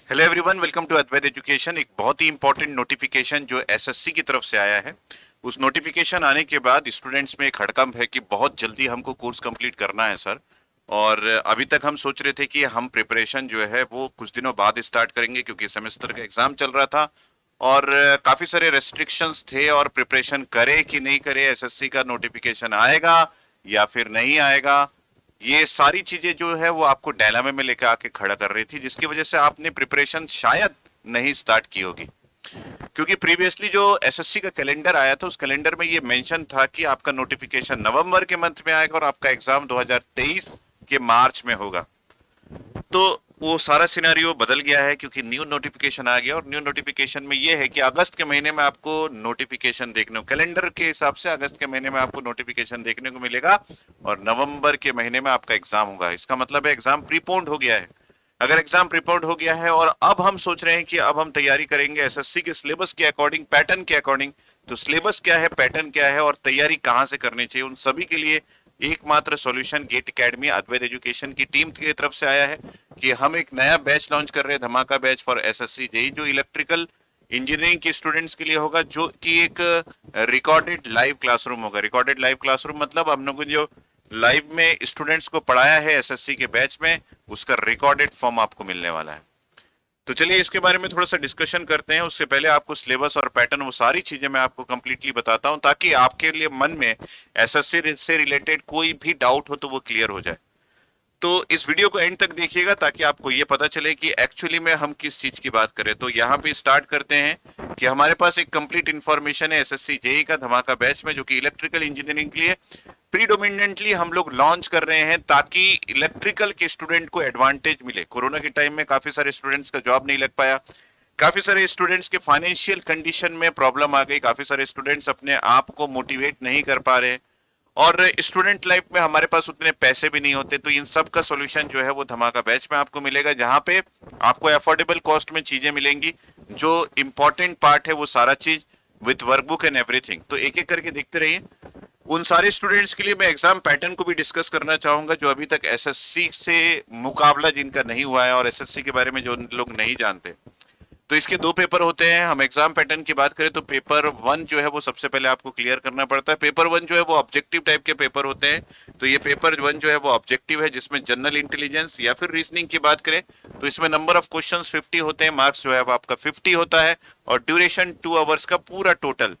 Hello everyone, welcome to Advait education. एक बहुत ही इंपॉर्टेंट नोटिफिकेशन जो एसएससी की तरफ से आया है। उस नोटिफिकेशन आने के बाद स्टूडेंट्स में एक हड़कंप है कि बहुत जल्दी हमको कोर्स कंप्लीट करना है सर। और अभी तक हम सोच रहे थे कि हम प्रिपरेशन जो है वो कुछ दिनों बाद स्टार्ट करेंगे क्योंकि सेमेस्टर का एग्जाम चल रहा था और काफी सारे रेस्ट्रिक्शंस थे और प्रिपरेशन करे कि नहीं करे, एसएससी का नोटिफिकेशन आएगा या फिर नहीं आएगा, ये सारी चीजें जो है वो आपको डायलामे में लेकर आके खड़ा कर रही थी, जिसकी वजह से आपने प्रिपरेशन शायद नहीं स्टार्ट की होगी। क्योंकि प्रीवियसली जो एसएससी का कैलेंडर आया था उस कैलेंडर में ये मेंशन था कि आपका नोटिफिकेशन नवंबर के मंथ में आएगा और आपका एग्जाम 2023 के मार्च में होगा। तो वो सारा सिनेरियो बदल गया है क्योंकि न्यू नोटिफिकेशन आ गया और न्यू नोटिफिकेशन में ये है कि अगस्त के महीने में आपको नोटिफिकेशन देखने को, कैलेंडर के हिसाब से अगस्त के महीने में आपको नोटिफिकेशन देखने को मिलेगा और नवंबर के महीने में आपका एग्जाम होगा। इसका मतलब है एग्जाम प्रीपोन्ड हो गया है। अगर एग्जाम प्रीपोन्ड हो गया है और अब हम सोच रहे हैं कि अब हम तैयारी करेंगे एसएससी के सिलेबस के अकॉर्डिंग, पैटर्न के अकॉर्डिंग, तो सिलेबस क्या है, पैटर्न क्या है और तैयारी कहां से करनी चाहिए, उन सभी के लिए एकमात्र सॉल्यूशन गेट एकेडमी अद्वैत एजुकेशन की टीम की तरफ से आया है कि हम एक नया बैच लॉन्च कर रहे हैं, धमाका बैच फॉर एसएससी जेई, जो इलेक्ट्रिकल इंजीनियरिंग के स्टूडेंट्स के लिए होगा, जो कि एक रिकॉर्डेड लाइव क्लासरूम होगा। रिकॉर्डेड लाइव क्लासरूम मतलब हम लोगों ने जो लाइव में स्टूडेंट्स को पढ़ाया है एसएससी के बैच में, उसका रिकॉर्डेड फॉर्म आपको मिलने वाला है। तो चलिए इसके बारे में थोड़ा सा डिस्कशन करते हैं। उससे पहले आपको सिलेबस और पैटर्न, वो सारी चीजें मैं आपको कंप्लीटली बताता हूं ताकि आपके लिए मन में एसएससी से रिलेटेड कोई भी डाउट हो तो वो क्लियर हो जाए। तो इस वीडियो को एंड तक देखिएगा ताकि आपको ये पता चले कि एक्चुअली में हम किस चीज की बात करें। तो यहाँ पे स्टार्ट करते हैं कि हमारे पास एक कंप्लीट इंफॉर्मेशन है एसएससी जेई का धमाका बैच में, जो कि इलेक्ट्रिकल इंजीनियरिंग के लिए प्रीडोमिनेंटली हम लोग लॉन्च कर रहे हैं ताकि इलेक्ट्रिकल के स्टूडेंट को एडवांटेज मिले। कोरोना के टाइम में काफी सारे स्टूडेंट्स का जॉब नहीं लग पाया, काफी सारे स्टूडेंट्स के फाइनेंशियल कंडीशन में प्रॉब्लम आ गई, काफी सारे स्टूडेंट्स अपने आप को मोटिवेट नहीं कर पा रहे और स्टूडेंट लाइफ में हमारे पास उतने पैसे भी नहीं होते। तो इन सब का सॉल्यूशन जो है वो धमाका बैच में आपको मिलेगा, जहां पे आपको अफोर्डेबल कॉस्ट में चीजें मिलेंगी। जो इंपॉर्टेंट पार्ट है वो सारा चीज विथ वर्कबुक एंड एवरीथिंग। तो एक एक करके देखते रहिए। उन सारे स्टूडेंट्स के लिए मैं एग्जाम पैटर्न को भी डिस्कस करना चाहूंगा जो अभी तक एसएससी से मुकाबला जिनका नहीं हुआ है और एसएससी के बारे में जो लोग नहीं जानते। तो इसके दो पेपर होते हैं। हम एग्जाम पैटर्न की बात करें तो पेपर वन जो है वो सबसे पहले आपको क्लियर करना पड़ता है। पेपर वन जो है वो ऑब्जेक्टिव टाइप के पेपर होते हैं। तो ये पेपर वन जो है वो ऑब्जेक्टिव है, जिसमें जनरल इंटेलिजेंस या फिर रीजनिंग की बात करें तो इसमें नंबर ऑफ क्वेश्चंस 50 होते हैं, मार्क्स जो है वो आपका 50 होता है और ड्यूरेशन 2 आवर्स का पूरा टोटल,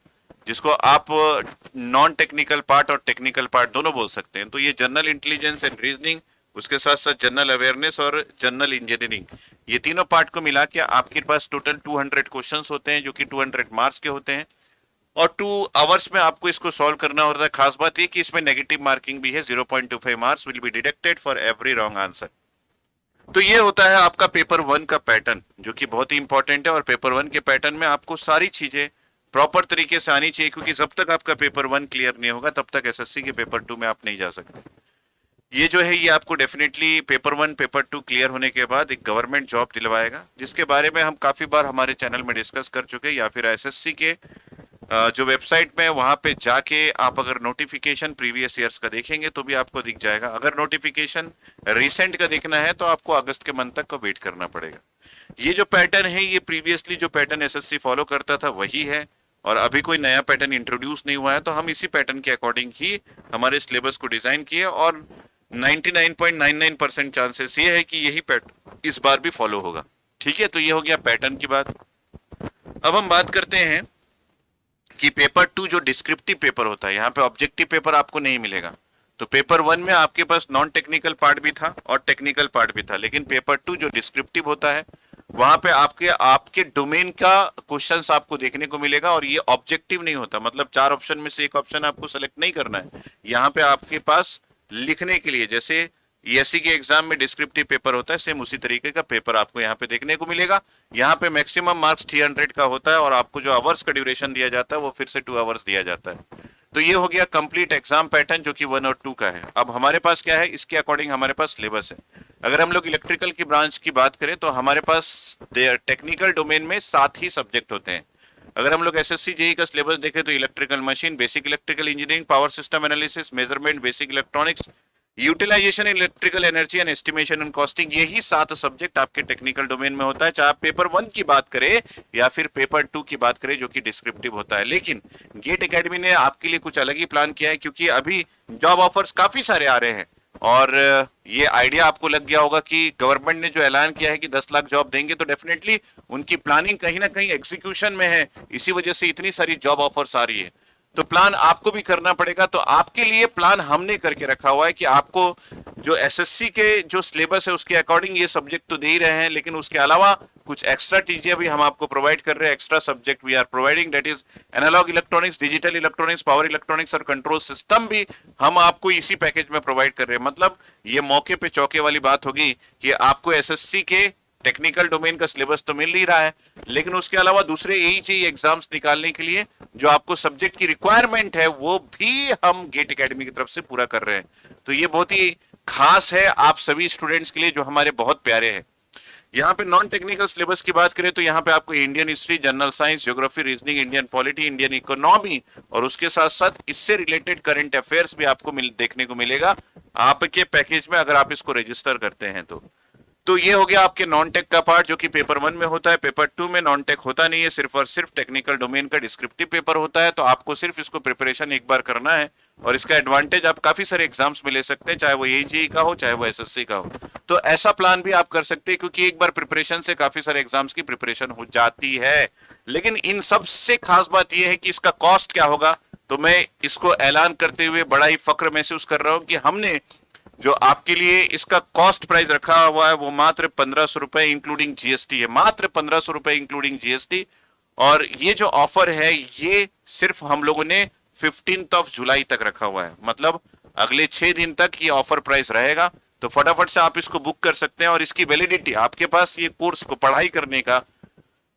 जिसको आप नॉन टेक्निकल पार्ट और टेक्निकल पार्ट दोनों बोल सकते हैं। तो ये जनरल इंटेलिजेंस एंड रीजनिंग, उसके साथ साथ जनरल अवेयरनेस और जनरल इंजीनियरिंग, ये तीनों पार्ट को मिला के आपके पास टोटल 200 क्वेश्चंस होते हैं जो कि 200 मार्क्स के होते हैं और 2 आवर्स में आपको इसको सॉल्व करना होता है। खास बात ये कि इसमें नेगेटिव मार्किंग भी है, 0.25 marks will be deducted for every wrong answer. तो ये होता है आपका पेपर वन का पैटर्न, जो कि बहुत ही इंपॉर्टेंट है। और पेपर वन के पैटर्न में आपको सारी चीजें प्रॉपर तरीके से आनी चाहिए, क्योंकि जब तक आपका पेपर वन क्लियर नहीं होगा तब तक एसएससी के पेपर टू में आप नहीं जा सकते। ये जो है ये आपको definitely paper one paper two clear होने के बाद एक गवर्नमेंट जॉब दिलवाएगा, जिसके बारे में हम काफी बार हमारे चैनल में डिस्कस कर चुके हैं, या फिर एसएससी के जो वेबसाइट में वहां पे जाके आप अगर नोटिफिकेशन प्रीवियस ईयर्स का देखेंगे तो भी आपको दिख जाएगा। अगर नोटिफिकेशन रिसेंट का देखना है तो आपको अगस्त के मंथ तक का वेट करना पड़ेगा। ये जो पैटर्न है ये प्रीवियसली जो पैटर्न एसएससी फॉलो करता था वही है और अभी कोई नया पैटर्न इंट्रोड्यूस नहीं हुआ है। तो हम इसी पैटर्न के अकॉर्डिंग ही हमारे सिलेबस को डिजाइन किए और 99.99% चांसेस ये है कि यही पैटर्न इस बार भी फॉलो होगा। ठीक है, तो ये हो गया पैटर्न की बात। अब हम बात करते हैं कि पेपर टू जो डिस्क्रिप्टिव पेपर होता है, यहाँ पे ऑब्जेक्टिव पेपर आपको नहीं मिलेगा। तो पेपर वन में आपके पास नॉन टेक्निकल पार्ट भी था और टेक्निकल पार्ट भी था, लेकिन पेपर टू जो डिस्क्रिप्टिव होता है वहां पे आपके आपके डोमेन का क्वेश्चंस आपको देखने को मिलेगा और ये ऑब्जेक्टिव नहीं होता, मतलब 4 ऑप्शन में से एक ऑप्शन आपको सेलेक्ट नहीं करना है। यहाँ पे आपके पास लिखने के लिए, जैसे ईएससी के एग्जाम में डिस्क्रिप्टिव पेपर होता है, सेम उसी तरीके का पेपर आपको यहाँ पे देखने को मिलेगा। यहाँ पे मैक्सिमम मार्क्स 300 का होता है और आपको जो आवर्स का ड्यूरेशन दिया जाता है वो फिर से 2 आवर्स दिया जाता है। तो ये हो गया कंप्लीट एग्जाम पैटर्न जो कि 1 और 2 का है। अब हमारे पास क्या है, इसके अकॉर्डिंग हमारे पास सिलेबस है। अगर हम लोग इलेक्ट्रिकल की ब्रांच की बात करें तो हमारे पास टेक्निकल डोमेन में 7 ही सब्जेक्ट होते हैं। अगर हम लोग एसएससी जेई का सिलेबस देखें तो electrical machine, basic electrical engineering, power system analysis, measurement, basic electronics, utilization, electrical energy and estimation and costing, यही 7 सब्जेक्ट आपके टेक्निकल डोमेन में होता है, चाहे आप पेपर 1 की बात करें या फिर पेपर 2 की बात करें जो कि डिस्क्रिप्टिव होता है। लेकिन गेट एकेडमी ने आपके लिए कुछ अलग ही प्लान किया है, क्योंकि अभी जॉब ऑफर्स काफी सारे आ रहे हैं। और ये आइडिया आपको लग गया होगा कि गवर्नमेंट ने जो ऐलान किया है कि 10 लाख जॉब देंगे, तो डेफिनेटली उनकी प्लानिंग कहीं ना कहीं एग्जीक्यूशन में है, इसी वजह से इतनी सारी जॉब ऑफर्स आ रही है। तो प्लान आपको भी करना पड़ेगा। तो आपके लिए प्लान हमने करके रखा हुआ है कि आपको जो एसएससी के जो सिलेबस है उसके अकॉर्डिंग ये सब्जेक्ट तो दे ही रहे हैं, लेकिन उसके अलावा कुछ एक्स्ट्रा चीजें भी हम आपको प्रोवाइड कर रहे हैं। Extra subject we are providing, that is analog electronics, digital electronics, power electronics और कंट्रोल सिस्टम भी हम आपको इसी पैकेज में प्रोवाइड कर रहे हैं। मतलब ये मौके पे चौके वाली बात होगी कि आपको एसएससी के टेक्निकल डोमेन का सिलेबस तो मिल ही रहा है, लेकिन उसके अलावा दूसरे एई एग्जाम्स निकालने के लिए जो आपको सब्जेक्ट की रिक्वायरमेंट है वो भी हम गेट एकेडमी की तरफ से पूरा कर रहे हैं। तो ये बहुत ही खास है आप सभी स्टूडेंट्स के लिए जो हमारे बहुत प्यारे हैं। यहाँ पे नॉन टेक्निकल सिलेबस की बात करें तो यहाँ पे आपको Indian history, general science, geography, reasoning, Indian polity, Indian economy और उसके साथ साथ इससे रिलेटेड करंट अफेयर्स भी आपको देखने को मिलेगा आपके पैकेज में, अगर आप इसको रजिस्टर करते हैं तो ये हो गया आपके नॉन टेक का पार्ट, जो कि पेपर 1 में होता है। पेपर 2 में नॉन टेक होता नहीं है, सिर्फ और सिर्फ टेक्निकल डोमेन का डिस्क्रिप्टिव पेपर होता है। तो आपको सिर्फ इसको प्रिपरेशन एक बार करना है और इसका एडवांटेज आप काफी सारे एग्जाम्स में ले सकते हैं, चाहे वो एजेई का हो चाहे वो एसएससी का हो। तो ऐसा प्लान भी आप कर सकते हैं, क्योंकि एक बार प्रिपरेशन से काफी सारे एग्जाम्स की प्रिपरेशन हो जाती है। लेकिन इन सबसे खास बात यह है कि इसका कॉस्ट क्या होगा। तो मैं इसको ऐलान करते हुए बड़ा ही फक्र महसूस कर रहा हूं कि हमने जो आपके लिए इसका कॉस्ट प्राइस रखा हुआ है वो मात्र 1500 रुपए इंक्लूडिंग जीएसटी है, मात्र 1500 रुपए इंक्लूडिंग जीएसटी। और ये जो ऑफर है ये सिर्फ हम लोगों ने 15 जुलाई तक रखा हुआ है, मतलब अगले 6 दिन तक ये ऑफर प्राइस रहेगा। तो फटाफट से आप इसको बुक कर सकते हैं और इसकी वैलिडिटी आपके पास ये कोर्स को पढ़ाई करने का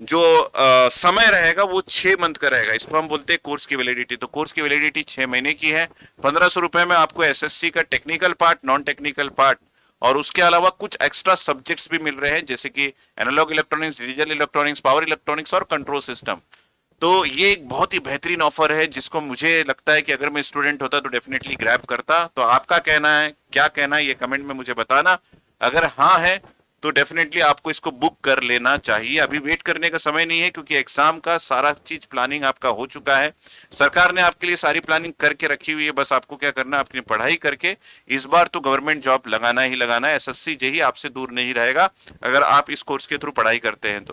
जो समय रहेगा वो 6 मंथ का रहेगा। इसको हम बोलते हैं कोर्स की वैलिडिटी। तो कोर्स की वैलिडिटी 6 महीने की है। 1500 रुपए में आपको एसएससी का technical part, non technical part और उसके अलावा कुछ एक्स्ट्रा सब्जेक्ट्स भी मिल रहे हैं, जैसे कि analog electronics, digital electronics, power electronics और कंट्रोल सिस्टम। तो ये एक बहुत ही बेहतरीन ऑफर है जिसको मुझे लगता है कि अगर मैं स्टूडेंट होता तो डेफिनेटली ग्रैब करता। तो आपका कहना है, क्या कहना है, ये कमेंट में मुझे बताना। अगर हाँ है तो डेफिनेटली आपको इसको बुक कर लेना चाहिए। अभी वेट करने का समय नहीं है, क्योंकि एग्जाम का सारा चीज प्लानिंग आपका हो चुका है। सरकार ने आपके लिए सारी प्लानिंग करके रखी हुई है, बस आपको क्या करना है, अपनी पढ़ाई करके इस बार तो गवर्नमेंट जॉब लगाना ही लगाना है। एसएससी जेई आपसे दूर नहीं रहेगा अगर आप इस कोर्स के थ्रू पढ़ाई करते हैं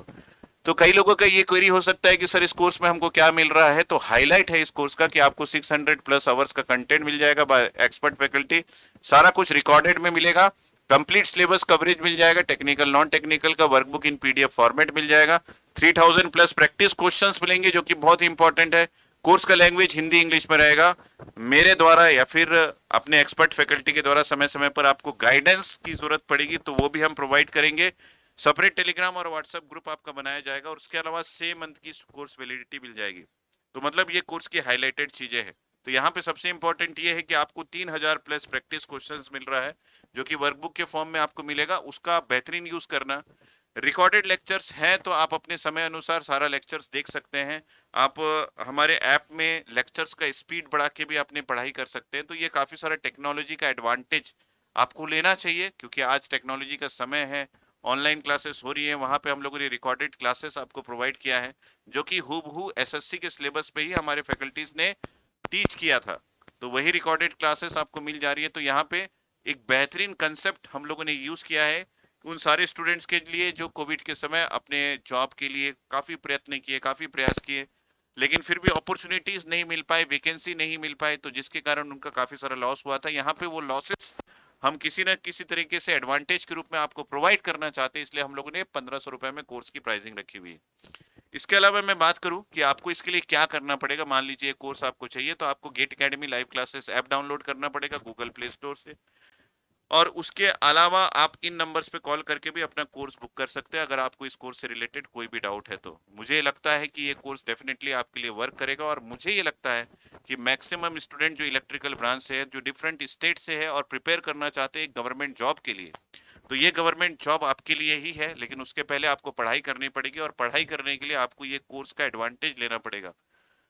तो कई लोगों का ये क्वेरी हो सकता है कि सर इस कोर्स में हमको क्या मिल रहा है। तो हाईलाइट है इस कोर्स का कि आपको 600 प्लस आवर्स का कंटेंट मिल जाएगा बाय एक्सपर्ट फैकल्टी, सारा कुछ रिकॉर्डेड में मिलेगा, कंप्लीट सिलेबस कवरेज मिल जाएगा, टेक्निकल नॉन टेक्निकल का वर्कबुक इन पीडीएफ फॉर्मेट मिल जाएगा, 3000 प्लस प्रैक्टिस क्वेश्चंस मिलेंगे जो कि बहुत ही इंपॉर्टेंट है। कोर्स का लैंग्वेज हिंदी इंग्लिश में रहेगा। मेरे द्वारा या फिर अपने एक्सपर्ट फैकल्टी के द्वारा समय समय पर आपको गाइडेंस की जरूरत पड़ेगी तो वो भी हम प्रोवाइड करेंगे। सेपरेट टेलीग्राम और व्हाट्सएप ग्रुप आपका बनाया जाएगा और उसके अलावा 6 मंथ की कोर्स वैलिडिटी मिल जाएगी। तो मतलब ये कोर्स की हाईलाइटेड चीजें हैं। तो यहाँ पे सबसे इंपॉर्टेंट ये है कि आपको 3000 प्लस प्रैक्टिस क्वेश्चंस मिल रहा है जो कि वर्कबुक के फॉर्म में आपको मिलेगा, उसका बेहतरीन यूज करना। रिकॉर्डेड लेक्चर्स हैं तो आप अपने समय अनुसार सारा लेक्चर्स देख सकते हैं। आप हमारे ऐप में लेक्चर्स का स्पीड बढ़ा के भी अपनी पढ़ाई कर सकते हैं। तो ये काफी सारा टेक्नोलॉजी का एडवांटेज आपको लेना चाहिए, क्योंकि आज टेक्नोलॉजी का समय है। ऑनलाइन क्लासेस हो रही है, वहां पे हम लोगों ने रिकॉर्डेड क्लासेस आपको प्रोवाइड किया है जो कि हूबहू एसएससी के सिलेबस पे ही हमारे फैकल्टीज ने टीच किया था। तो वही रिकॉर्डेड क्लासेस आपको मिल जा रही है। तो यहाँ पे एक बेहतरीन कंसेप्ट हम लोगों ने यूज किया है उन सारे स्टूडेंट्स के लिए जो कोविड के समय अपने जॉब के लिए काफी प्रयत्न किए, काफी प्रयास किए, लेकिन फिर भी अपॉर्चुनिटीज नहीं मिल पाए, वैकेंसी नहीं मिल पाए, तो जिसके कारण उनका काफी सारा लॉस हुआ था। यहाँ पे वो लॉसेस हम किसी न किसी तरीके से एडवांटेज के रूप में आपको प्रोवाइड करना चाहते हैं, इसलिए हम लोगों ने 1500 रुपए में कोर्स की प्राइसिंग रखी हुई है। इसके अलावा मैं बात करूं कि आपको इसके लिए क्या करना पड़ेगा। मान लीजिए कोर्स आपको चाहिए तो आपको GATE academy live classes app download करना पड़ेगा गूगल प्ले स्टोर से, और उसके अलावा आप इन नंबर्स पे कॉल करके भी अपना कोर्स बुक कर सकते हैं अगर आपको इस कोर्स से रिलेटेड कोई भी डाउट है। तो मुझे लगता है कि ये कोर्स डेफिनेटली आपके लिए वर्क करेगा, और मुझे ये लगता है कि मैक्सिमम स्टूडेंट जो इलेक्ट्रिकल ब्रांच से है, जो डिफरेंट स्टेट से है और प्रिपेयर करना चाहते हैं गवर्नमेंट जॉब के लिए, तो ये गवर्नमेंट जॉब आपके लिए ही है। लेकिन उसके पहले आपको पढ़ाई करनी पड़ेगी, और पढ़ाई करने के लिए आपको ये कोर्स का एडवांटेज लेना पड़ेगा।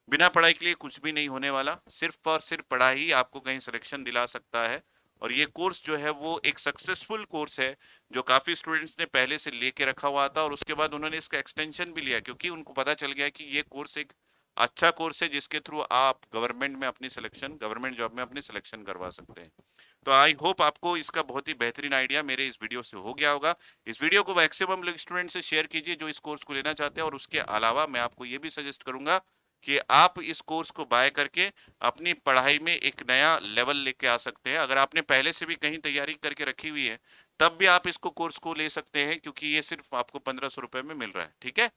बिना पढ़ाई के लिए कुछ भी नहीं होने वाला। सिर्फ और सिर्फ पढ़ाई ही आपको कहीं सिलेक्शन दिला सकता है, और ये कोर्स जो है वो एक सक्सेसफुल कोर्स है, जो काफी स्टूडेंट्स ने पहले से लेके रखा हुआ था और उसके बाद उन्होंने इसका एक्सटेंशन भी लिया, क्योंकि उनको पता चल गया कि ये कोर्स एक अच्छा कोर्स है जिसके थ्रू आप गवर्नमेंट जॉब में अपनी सिलेक्शन करवा सकते हैं। तो आई होप आपको इसका बहुत ही बेहतरीन आइडिया मेरे इस वीडियो से हो गया होगा। इस वीडियो को मैक्सिमम लोग स्टूडेंट से शेयर कीजिए जो इस कोर्स को लेना चाहते हैं, और उसके अलावा मैं आपको ये भी सजेस्ट करूंगा कि आप इस कोर्स को बाय करके अपनी पढ़ाई में एक नया लेवल लेके आ सकते हैं। अगर आपने पहले से भी कहीं तैयारी करके रखी हुई है तब भी आप इसको कोर्स को ले सकते हैं, क्योंकि ये सिर्फ आपको 1500 रुपए में मिल रहा है। ठीक है,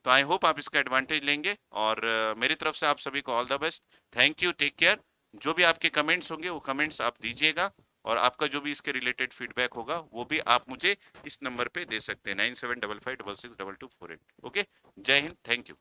तो आई होप आप इसका एडवांटेज लेंगे, और मेरी तरफ से आप सभी को all the best. Thank you, take care. जो भी आपके कमेंट्स होंगे वो कमेंट्स आप दीजिएगा, और आपका जो भी इसके रिलेटेड फीडबैक होगा वो भी आप मुझे इस नंबर पे दे सकते हैं, 9755562248। ओके, जय हिंद, थैंक यू।